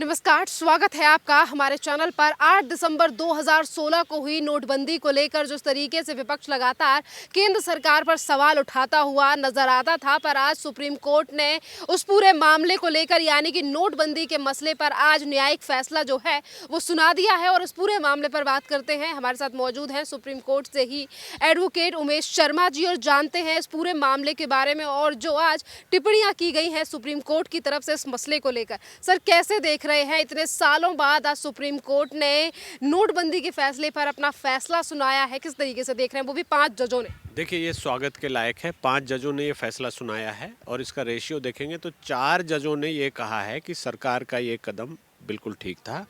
नमस्कार, स्वागत है आपका हमारे चैनल पर। 8 दिसंबर 2016 को हुई नोटबंदी को लेकर जिस तरीके से विपक्ष लगातार केंद्र सरकार पर सवाल उठाता हुआ नजर आता था, पर आज सुप्रीम कोर्ट ने उस पूरे मामले को लेकर यानी कि नोटबंदी के मसले पर आज न्यायिक फैसला जो है वो सुना दिया है। और इस पूरे मामले पर बात करते हैं, हमारे साथ मौजूद हैं सुप्रीम कोर्ट से ही एडवोकेट उमेश शर्मा जी, और जानते हैं इस पूरे मामले के बारे में और जो आज टिप्पणियां की गई हैं सुप्रीम कोर्ट की तरफ से इस मसले को लेकर। सर, कैसे देख रहे हैं इतने सालों बाद आज सुप्रीम कोर्ट ने नोटबंदी के फैसले पर अपना फैसला सुनाया है, किस तरीके से देख रहे हैं, वो भी 5 जजों ने? देखिए, ये स्वागत के लायक है। 5 जजों ने ये फैसला सुनाया है और इसका रेशियो देखेंगे तो 4 जजों ने ये कहा है कि सरकार का ये कदम बिल्कुल ठीक था।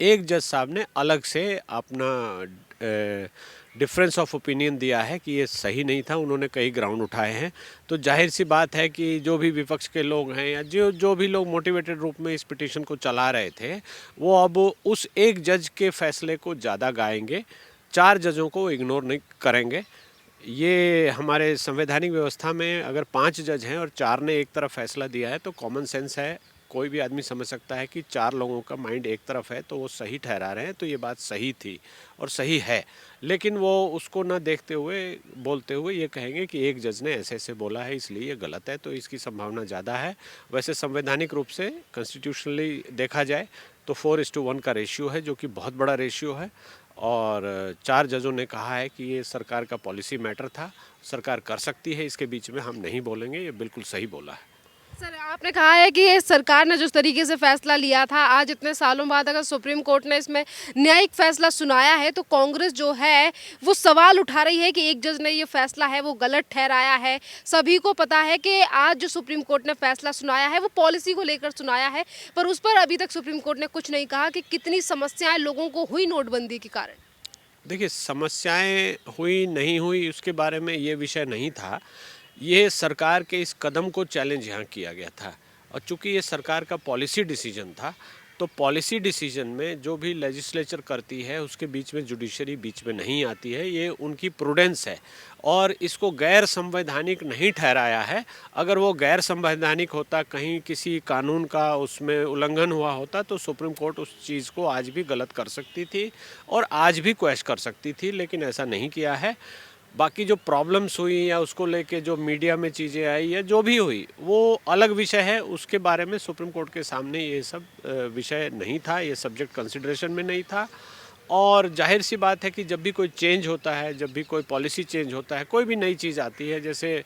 एक जज साहब ने अलग से अपना डिफरेंस ऑफ ओपिनियन दिया है कि ये सही नहीं था। उन्होंने कई ग्राउंड उठाए हैं। तो जाहिर सी बात है कि जो भी विपक्ष के लोग हैं या जो भी लोग मोटिवेटेड रूप में इस पिटीशन को चला रहे थे, वो अब उस एक जज के फैसले को ज़्यादा गाएंगे, 4 जजों को इग्नोर नहीं करेंगे। ये हमारे संवैधानिक व्यवस्था में अगर 5 जज हैं और 4 ने एक तरफ फैसला दिया है तो कॉमन सेंस है, कोई भी आदमी समझ सकता है कि 4 लोगों का माइंड एक तरफ है तो वो सही ठहरा रहे हैं, तो ये बात सही थी और सही है। लेकिन वो उसको ना देखते हुए बोलते हुए ये कहेंगे कि एक जज ने ऐसे ऐसे बोला है इसलिए ये गलत है, तो इसकी संभावना ज़्यादा है। वैसे संवैधानिक रूप से कॉन्स्टिट्यूशनली देखा जाए तो 4:1 का रेशियो है, जो कि बहुत बड़ा रेशियो है। और 4 जजों ने कहा है कि ये सरकार का पॉलिसी मैटर था, सरकार कर सकती है, इसके बीच में हम नहीं बोलेंगे, ये बिल्कुल सही बोला है। सर, आपने कहा है कि ये सरकार ने जिस तरीके से फैसला लिया था, आज इतने सालों बाद अगर सुप्रीम कोर्ट ने इसमें न्यायिक फैसला सुनाया है तो कांग्रेस जो है वो सवाल उठा रही है कि एक जज ने ये फैसला है वो गलत ठहराया है। सभी को पता है कि आज जो सुप्रीम कोर्ट ने फैसला सुनाया है वो पॉलिसी को लेकर सुनाया है, पर उस पर अभी तक सुप्रीम कोर्ट ने कुछ नहीं कहा कि कितनी समस्याएं लोगों को हुई नोटबंदी के कारण। देखिए, समस्याएं हुई नहीं हुई उसके बारे में ये विषय नहीं था। ये सरकार के इस कदम को चैलेंज यहाँ किया गया था और चूंकि ये सरकार का पॉलिसी डिसीजन था, तो पॉलिसी डिसीजन में जो भी लेजिस्लेचर करती है उसके बीच में जुडिशरी बीच में नहीं आती है। ये उनकी प्रूडेंस है और इसको गैर संवैधानिक नहीं ठहराया है। अगर वो गैर संवैधानिक होता, कहीं किसी कानून का उसमें उल्लंघन हुआ होता, तो सुप्रीम कोर्ट उस चीज़ को आज भी गलत कर सकती थी और आज भी क्वेश्चन कर सकती थी, लेकिन ऐसा नहीं किया है। बाकी जो प्रॉब्लम्स हुई या उसको लेके जो मीडिया में चीज़ें आई या जो भी हुई, वो अलग विषय है। उसके बारे में सुप्रीम कोर्ट के सामने ये सब विषय नहीं था, ये सब्जेक्ट कंसिडरेशन में नहीं था। और जाहिर सी बात है कि जब भी कोई चेंज होता है, जब भी कोई पॉलिसी चेंज होता है, कोई भी नई चीज़ आती है, जैसे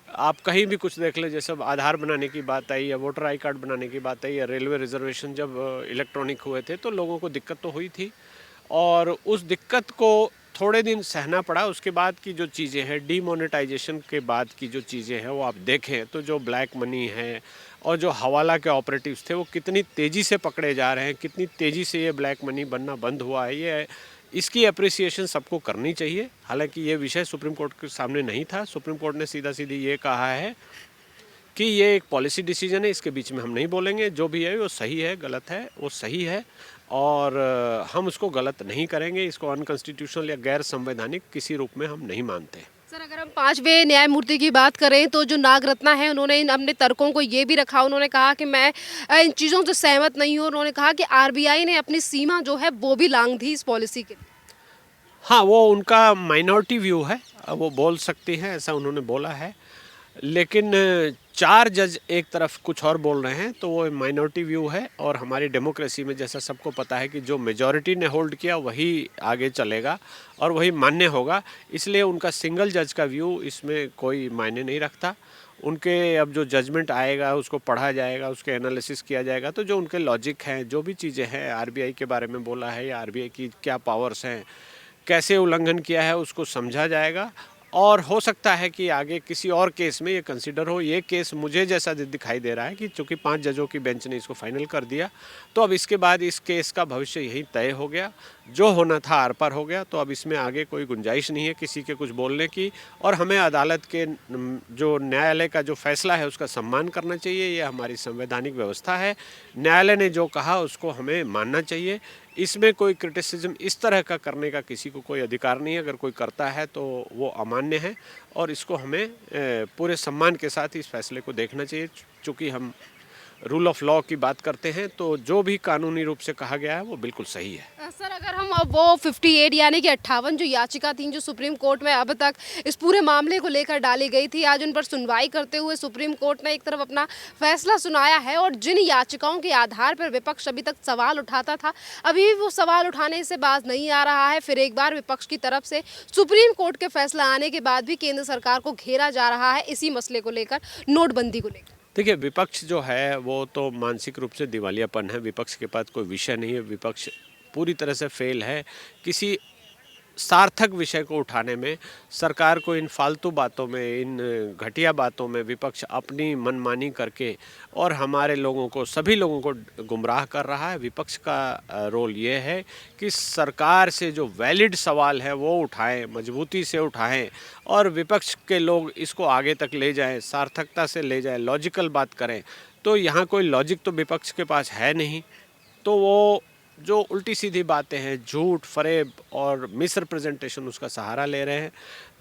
आप कहीं भी कुछ देख लें, जैसे अब आधार बनाने की बात आई या वोटर आई कार्ड बनाने की बात आई या रेलवे रिजर्वेशन जब इलेक्ट्रॉनिक हुए थे, तो लोगों को दिक्कत तो हुई थी और उस दिक्कत को थोड़े दिन सहना पड़ा। उसके बाद की जो चीज़ें हैं, डीमोनेटाइजेशन के बाद की जो चीज़ें हैं, वो आप देखें तो जो ब्लैक मनी है और जो हवाला के ऑपरेटिव्स थे वो कितनी तेज़ी से पकड़े जा रहे हैं, कितनी तेज़ी से ये ब्लैक मनी बनना बंद हुआ है, ये इसकी अप्रिसिएशन सबको करनी चाहिए। हालांकि ये विषय सुप्रीम कोर्ट के सामने नहीं था। सुप्रीम कोर्ट ने सीधा सीधी ये कहा है कि ये एक पॉलिसी डिसीजन है, इसके बीच में हम नहीं बोलेंगे, जो भी है वो सही है, गलत है वो सही है और हम उसको गलत नहीं करेंगे। इसको अनकॉन्स्टिट्यूशनल या गैर संवैधानिक किसी रूप में हम नहीं मानते। सर, अगर हम 5वें न्यायमूर्ति की बात करें तो जो नागरत्ना है उन्होंने इन अपने तर्कों को ये भी रखा, उन्होंने कहा कि मैं इन चीज़ों से सहमत नहीं हूँ। उन्होंने कहा कि आरबीआई ने अपनी सीमा जो है वो भी लांघ दी इस पॉलिसी के लिए। हाँ, वो उनका माइनॉरिटी व्यू है, वो बोल सकती हैं, ऐसा उन्होंने बोला है। लेकिन 4 जज एक तरफ कुछ और बोल रहे हैं, तो वो माइनॉरिटी व्यू है और हमारी डेमोक्रेसी में जैसा सबको पता है कि जो मेजॉरिटी ने होल्ड किया वही आगे चलेगा और वही मान्य होगा। इसलिए उनका सिंगल जज का व्यू इसमें कोई मायने नहीं रखता। उनके अब जो जजमेंट आएगा उसको पढ़ा जाएगा, उसके एनालिसिस किया जाएगा, तो जो उनके लॉजिक हैं, जो भी चीज़ें हैं, आरबीआई के बारे में बोला है या आरबीआई की क्या पावर्स हैं, कैसे उल्लंघन किया है, उसको समझा जाएगा। और हो सकता है कि आगे किसी और केस में ये कंसिडर हो। ये केस मुझे जैसा दिखाई दे रहा है कि चूंकि 5 जजों की बेंच ने इसको फाइनल कर दिया, तो अब इसके बाद इस केस का भविष्य यही तय हो गया। जो होना था आर पार हो गया, तो अब इसमें आगे कोई गुंजाइश नहीं है किसी के कुछ बोलने की और हमें अदालत के जो न्यायालय का जो फैसला है उसका सम्मान करना चाहिए। ये हमारी संवैधानिक व्यवस्था है। न्यायालय ने जो कहा उसको हमें मानना चाहिए। इसमें कोई क्रिटिसिज्म इस तरह का करने का किसी को कोई अधिकार नहीं है। अगर कोई करता है तो वो अमान्य है और इसको हमें पूरे सम्मान के साथ इस फैसले को देखना चाहिए। चूँकि हम रूल ऑफ लॉ की बात करते हैं, तो जो भी कानूनी रूप से कहा गया है वो बिल्कुल सही है। सर, अगर हम अब वो 58 यानी कि 58 जो याचिका थी जो सुप्रीम कोर्ट में अब तक इस पूरे मामले को लेकर डाली गई थी, आज उन पर सुनवाई करते हुए सुप्रीम कोर्ट ने एक तरफ अपना फैसला सुनाया है और जिन याचिकाओं के आधार पर विपक्ष अभी तक सवाल उठाता था, अभी भी वो सवाल उठाने से बाज नहीं आ रहा है। फिर एक बार विपक्ष की तरफ से सुप्रीम कोर्ट के फैसला आने के बाद भी केंद्र सरकार को घेरा जा रहा है इसी मसले को लेकर, नोटबंदी को लेकर। देखिए, विपक्ष जो है वो तो मानसिक रूप से दिवालियापन है। विपक्ष के पास कोई विषय नहीं है। विपक्ष पूरी तरह से फेल है किसी सार्थक विषय को उठाने में। सरकार को इन फालतू बातों में, इन घटिया बातों में विपक्ष अपनी मनमानी करके और हमारे लोगों को, सभी लोगों को गुमराह कर रहा है। विपक्ष का रोल ये है कि सरकार से जो वैलिड सवाल है वो उठाएं, मजबूती से उठाएं और विपक्ष के लोग इसको आगे तक ले जाएं, सार्थकता से ले जाएं, लॉजिकल बात करें। तो यहाँ कोई लॉजिक तो विपक्ष के पास है नहीं, तो वो जो उल्टी सीधी बातें हैं, झूठ, फरेब और मिस रिप्रेजेंटेशन, उसका सहारा ले रहे हैं।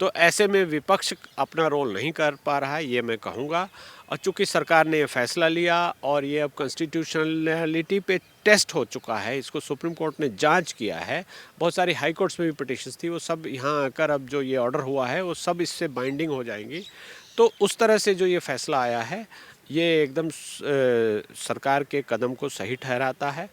तो ऐसे में विपक्ष अपना रोल नहीं कर पा रहा है, ये मैं कहूँगा। और चूँकि सरकार ने ये फैसला लिया और ये अब कॉन्स्टिट्यूशनलिटी पे टेस्ट हो चुका है, इसको सुप्रीम कोर्ट ने जांच किया है, बहुत सारी हाई कोर्ट्स में भी पिटिशंस थी, वो सब यहाँ आकर अब जो ये ऑर्डर हुआ है वो सब इससे बाइंडिंग हो जाएंगी। तो उस तरह से जो ये फैसला आया है ये एकदम सरकार के कदम को सही ठहराता है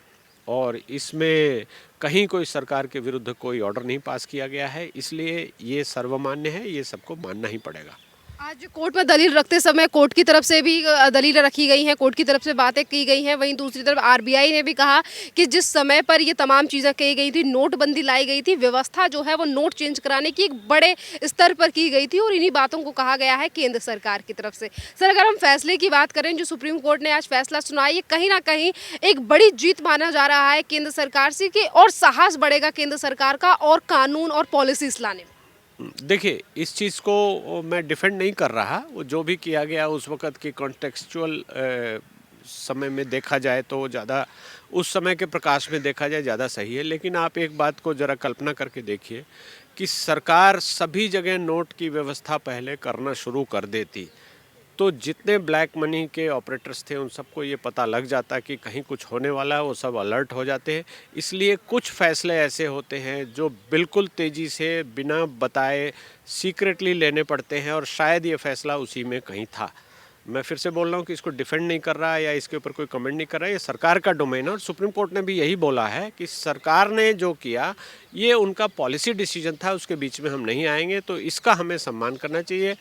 और इसमें कहीं कोई सरकार के विरुद्ध कोई ऑर्डर नहीं पास किया गया है, इसलिए ये सर्वमान्य है, ये सबको मानना ही पड़ेगा। आज कोर्ट में दलील रखते समय कोर्ट की तरफ से भी दलील रखी गई हैं, कोर्ट की तरफ से बातें की गई हैं, वहीं दूसरी तरफ आरबीआई ने भी कहा कि जिस समय पर ये तमाम चीज़ें कही गई थी, नोटबंदी लाई गई थी, व्यवस्था जो है वो नोट चेंज कराने की एक बड़े स्तर पर की गई थी और इन्हीं बातों को कहा गया है केंद्र सरकार की तरफ से। सर, अगर हम फैसले की बात करें, जो सुप्रीम कोर्ट ने आज फैसला सुनाया, ये कहीं ना कहीं एक बड़ी जीत माना जा रहा है केंद्र सरकार से कि और साहस बढ़ेगा केंद्र सरकार का और कानून और पॉलिसीज लाने में। देखिए, इस चीज़ को मैं डिफेंड नहीं कर रहा, वो जो भी किया गया उस वक़्त की कॉन्टेक्सचुअल समय में देखा जाए तो ज़्यादा, उस समय के प्रकाश में देखा जाए ज़्यादा सही है। लेकिन आप एक बात को ज़रा कल्पना करके देखिए कि सरकार सभी जगह नोट की व्यवस्था पहले करना शुरू कर देती तो जितने ब्लैक मनी के ऑपरेटर्स थे उन सबको ये पता लग जाता कि कहीं कुछ होने वाला है, वो सब अलर्ट हो जाते हैं। इसलिए कुछ फैसले ऐसे होते हैं जो बिल्कुल तेज़ी से बिना बताए सीक्रेटली लेने पड़ते हैं और शायद ये फैसला उसी में कहीं था। मैं फिर से बोल रहा हूँ कि इसको डिफेंड नहीं कर रहा है या इसके ऊपर कोई कमेंट नहीं कर रहा है, ये सरकार का डोमेन है और सुप्रीम कोर्ट ने भी यही बोला है कि सरकार ने जो किया ये उनका पॉलिसी डिसीजन था, उसके बीच में हम नहीं आएंगे, तो इसका हमें सम्मान करना चाहिए।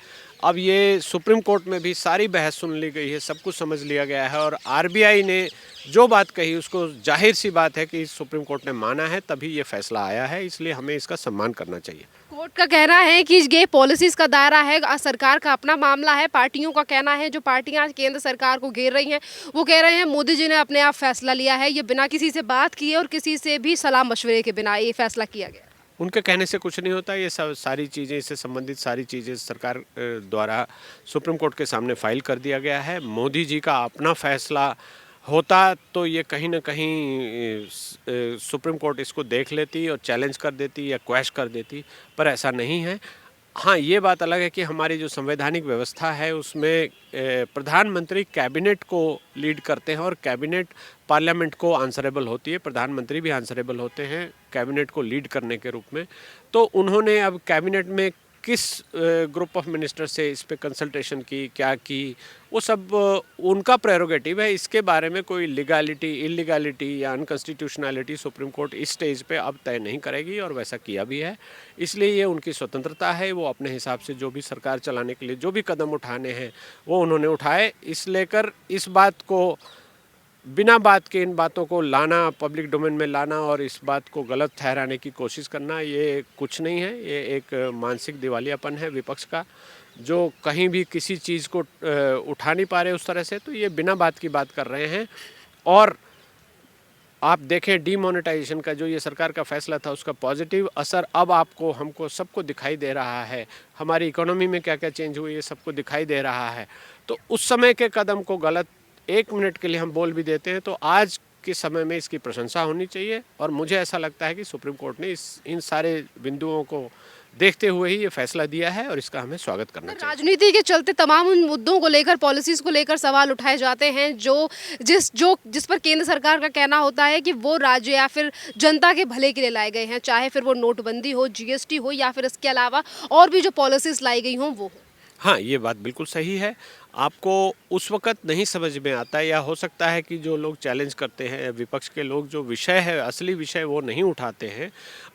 अब ये सुप्रीम कोर्ट में भी सारी बहस सुन ली गई है, सब कुछ समझ लिया गया है और आरबीआई ने जो बात कही उसको जाहिर सी बात है कि सुप्रीम कोर्ट ने माना है, तभी ये फैसला आया है, इसलिए हमें इसका सम्मान करना चाहिए। कोर्ट का कहना है कि ये पॉलिसीज का दायरा है, सरकार का अपना मामला है। पार्टियों का कहना है, जो पार्टियां केंद्र सरकार को घेर रही हैं, वो कह रहे हैं मोदी जी ने अपने आप फैसला लिया है, ये बिना किसी से बात किए और किसी से भी सलाह मशवरे के बिना ये फैसला किया गया। उनके कहने से कुछ नहीं होता, ये सब सारी चीज़ें, इससे संबंधित सारी चीज़ें सरकार द्वारा सुप्रीम कोर्ट के सामने फाइल कर दिया गया है। मोदी जी का अपना फैसला होता तो ये कहीं ना कहीं सुप्रीम कोर्ट इसको देख लेती और चैलेंज कर देती या क्वैश कर देती, पर ऐसा नहीं है। हाँ, ये बात अलग है कि हमारी जो संवैधानिक व्यवस्था है उसमें प्रधानमंत्री कैबिनेट को लीड करते हैं और कैबिनेट पार्लियामेंट को आंसरेबल होती है। प्रधानमंत्री भी आंसरेबल होते हैं कैबिनेट को लीड करने के रूप में। तो उन्होंने अब कैबिनेट में किस ग्रुप ऑफ मिनिस्टर से इस पे कंसल्टेशन की, क्या की, वो सब उनका प्रेरोगेटिव है। इसके बारे में कोई लीगैलिटी, इलीगैलिटी या अनकॉन्स्टिट्यूशनैलिटी सुप्रीम कोर्ट इस स्टेज पे अब तय नहीं करेगी और वैसा किया भी है। इसलिए ये उनकी स्वतंत्रता है, वो अपने हिसाब से जो भी सरकार चलाने के लिए जो भी कदम उठाने हैं वो उन्होंने उठाए। इस लेकर इस बात को, बिना बात के इन बातों को लाना, पब्लिक डोमेन में लाना और इस बात को गलत ठहराने की कोशिश करना, ये कुछ नहीं है। ये एक मानसिक दिवालियापन है विपक्ष का, जो कहीं भी किसी चीज़ को उठा नहीं पा रहे उस तरह से, तो ये बिना बात की बात कर रहे हैं। और आप देखें, डीमोनेटाइजेशन का जो ये सरकार का फैसला था उसका पॉजिटिव असर अब आपको, हमको, सबको दिखाई दे रहा है। हमारी इकोनॉमी में क्या क्या चेंज हुई ये सबको दिखाई दे रहा है। तो उस समय के कदम को गलत एक मिनट के लिए हम बोल भी देते हैं तो आज के समय में इसकी प्रशंसा होनी चाहिए। और मुझे ऐसा लगता है कि सुप्रीम कोर्ट ने इन सारे बिंदुओं को देखते हुए ही ये फैसला दिया है और इसका हमें स्वागत करना चाहिए। राजनीति के चलते तमाम उन मुद्दों को लेकर, पॉलिसीज को लेकर सवाल उठाए जाते हैं जिस पर केंद्र सरकार का कहना होता है कि वो राज्य या फिर जनता के भले के लिए लाए गए हैं, चाहे फिर वो नोटबंदी हो, जीएसटी हो या फिर इसके अलावा और भी जो पॉलिसीज लाई गई हों वो हो। हाँ, ये बात बिल्कुल सही है। आपको उस वक़्त नहीं समझ में आता या हो सकता है कि जो लोग चैलेंज करते हैं, विपक्ष के लोग जो विषय है, असली विषय वो नहीं उठाते हैं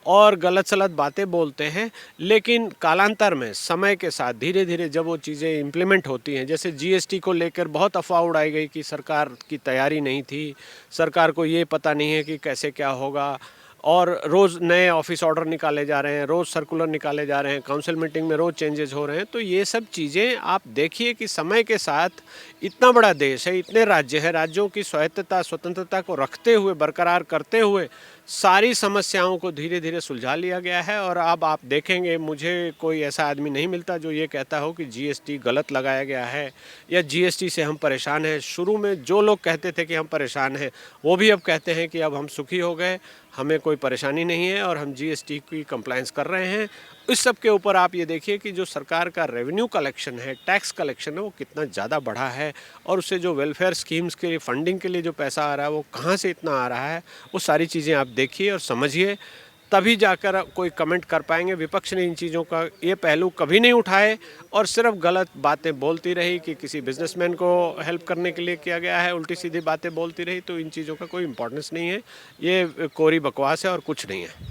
और गलत-सलत बातें बोलते हैं। लेकिन कालांतर में, समय के साथ धीरे-धीरे जब वो चीज़ें इम्प्लीमेंट होती हैं, जैसे जीएसटी को लेकर बहुत अफ़वाह उड़ाई गई कि सरकार की तैयारी नहीं थी, सरकार को ये पता नहीं है कि कैसे क्या होगा और रोज़ नए ऑफिस ऑर्डर निकाले जा रहे हैं, रोज़ सर्कुलर निकाले जा रहे हैं, काउंसिल मीटिंग में रोज़ चेंजेस हो रहे हैं। तो ये सब चीज़ें आप देखिए कि समय के साथ इतना बड़ा देश है, इतने राज्य हैं, राज्यों की स्वायत्तता, स्वतंत्रता को रखते हुए, बरकरार करते हुए सारी समस्याओं को धीरे-धीरे सुलझा लिया गया है। और अब आप देखेंगे, मुझे कोई ऐसा आदमी नहीं मिलता जो ये कहता हो कि जीएसटी गलत लगाया गया है या जीएसटी से हम परेशान हैं। शुरू में जो लोग कहते थे कि हम परेशान हैं, वो भी अब कहते हैं कि अब हम सुखी हो गए, हमें कोई परेशानी नहीं है और हम जीएसटी की कंप्लायंस कर रहे हैं। इस सब के ऊपर आप ये देखिए कि जो सरकार का रेवेन्यू कलेक्शन है, टैक्स कलेक्शन है, वो कितना ज़्यादा बढ़ा है और उससे जो वेलफेयर स्कीम्स के लिए, फंडिंग के लिए जो पैसा आ रहा है, वो कहाँ से इतना आ रहा है, वो सारी चीज़ें आप देखिए और समझिए, तभी जाकर कोई कमेंट कर पाएंगे। विपक्ष ने इन चीज़ों का ये पहलू कभी नहीं उठाए और सिर्फ गलत बातें बोलती रही कि किसी बिजनेसमैन को हेल्प करने के लिए किया गया है, उल्टी सीधी बातें बोलती रही। तो इन चीज़ों का कोई इम्पोर्टेंस नहीं है, ये कोरी बकवास है और कुछ नहीं है।